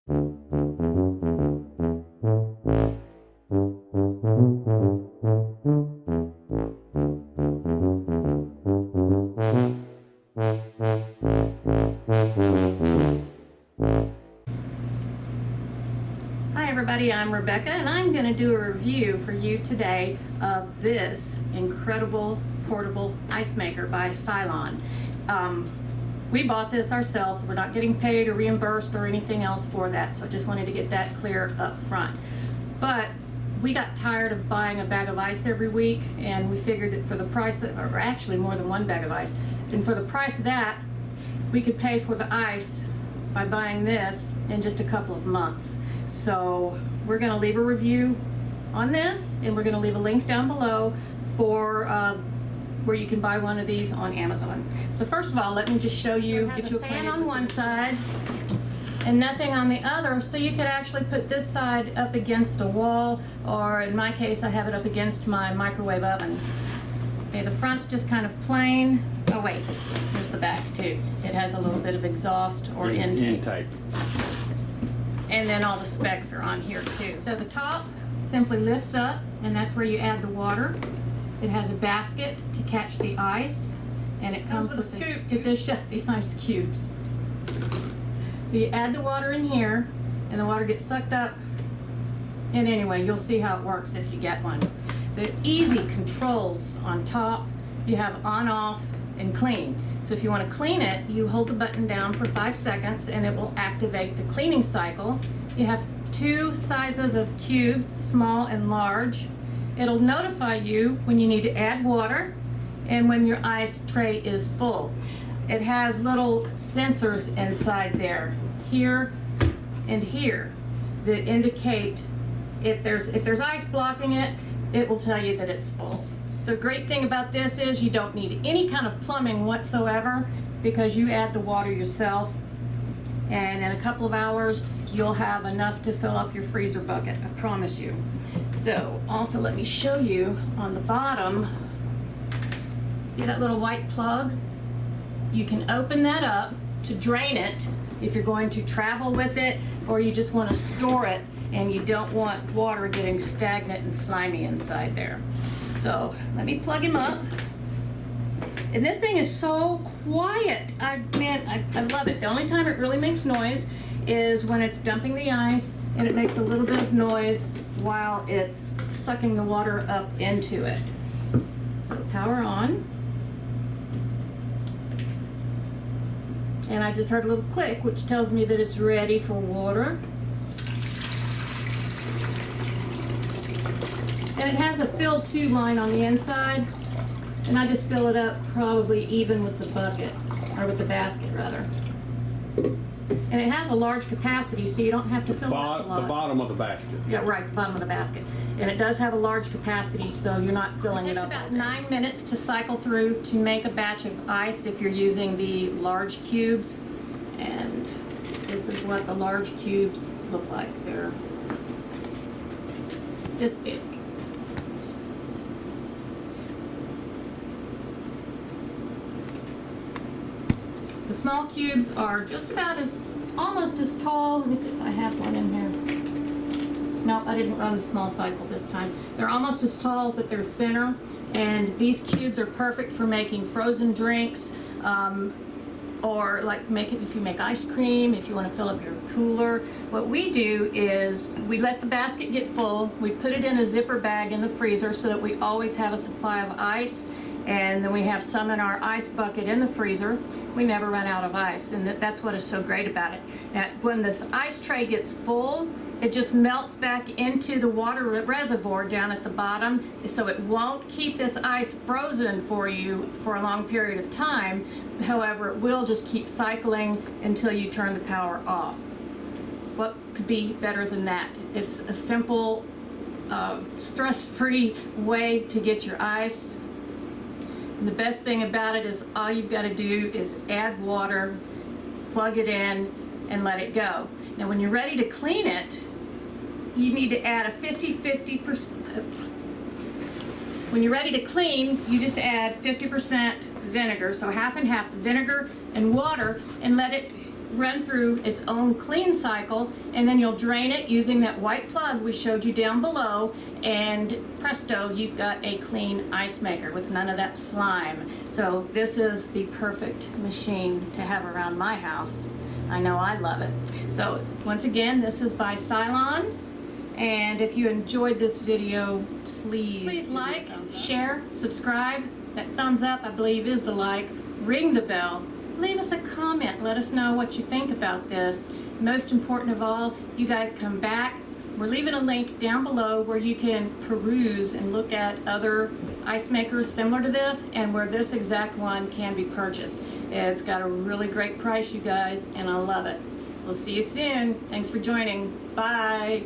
Hi everybody, I'm Rebecca and I'm going to do a review for you today of this incredible portable ice maker by Silonn. We bought this ourselves. We're not getting paid or reimbursed or anything else for that, so I just wanted to get that clear up front. But we got tired of buying a bag of ice every week, and we figured that for the price of, or actually more than one bag of ice, and for the price of that, we could pay for the ice by buying this in just a couple of months. So we're going to leave a review on this, and we're going to leave a link down below for where you can buy one of these on Amazon. So first of all, let me just show you, get you a fan on one side and nothing on the other, so you could actually put this side up against a wall, or in my case I have it up against my microwave oven. Okay, the front's just kind of plain. Oh wait, here's the back too. It has a little bit of exhaust or intake. And then all the specs are on here too. So the top simply lifts up, and that's where you add the water. It has a basket to catch the ice, and it comes with a scoop to dish up the ice cubes. So you add the water in here, and the water gets sucked up. And anyway, you'll see how it works if you get one. The easy controls on top, you have on, off, and clean. So if you want to clean it, you hold the button down for 5 seconds and it will activate the cleaning cycle. You have 2 sizes of cubes, small and large. It'll notify you when you need to add water and when your ice tray is full. It has little sensors inside there, here and here, that indicate if there's ice blocking it, it will tell you that it's full. So the great thing about this is you don't need any kind of plumbing whatsoever, because you add the water yourself, and in a couple of hours you'll have enough to fill up your freezer bucket, I promise you. So also let me show you on the bottom, see that little white plug? You can open that up to drain it if you're going to travel with it, or you just want to store it and you don't want water getting stagnant and slimy inside there. So let me plug him up. And this thing is so quiet. I love it. The only time it really makes noise is when it's dumping the ice, and it makes a little bit of noise while it's sucking the water up into it. So power on. And I just heard a little click, which tells me that it's ready for water. And it has a fill to line on the inside, and I just fill it up probably even with the bucket, or with the basket rather. And it has a large capacity, so you don't have to fill it up a lot. The bottom of the basket. Yeah, right, the bottom of the basket. And it does have a large capacity, so you're not filling it up. It takes about 9 minutes to cycle through to make a batch of ice if you're using the large cubes. And this is what the large cubes look like. They're this big. The small cubes are just about almost as tall. Let me see if I have one in here. Nope, I didn't run the small cycle this time. They're almost as tall, but they're thinner. And these cubes are perfect for making frozen drinks, or like if you make ice cream, if you want to fill up your cooler. What we do is we let the basket get full. We put it in a zipper bag in the freezer so that we always have a supply of ice. And then we have some in our ice bucket in the freezer. We never run out of ice, and that's what is so great about it. Now, when this ice tray gets full, it just melts back into the water reservoir down at the bottom, so it won't keep this ice frozen for you for a long period of time. However, it will just keep cycling until you turn the power off. What could be better than that? It's a simple, stress-free way to get your ice. And the best thing about it is all you've got to do is add water, plug it in, and let it go. Now when you're ready to clean it, you need to add a 50-50%. When you're ready to clean, you just add 50% vinegar, so half and half vinegar and water, and let it run through its own clean cycle, and then you'll drain it using that white plug we showed you down below, and presto, you've got a clean ice maker with none of that slime. So this is the perfect machine to have around my house. I know I love it. So once again, this is by Silonn, and if you enjoyed this video, please like, share, subscribe. That thumbs up, I believe, is the like. Ring the bell. Leave us a comment. Let us know what you think about this. Most important of all, you guys come back. We're leaving a link down below where you can peruse and look at other ice makers similar to this and where this exact one can be purchased. It's got a really great price, you guys, and I love it. We'll see you soon. Thanks for joining. Bye.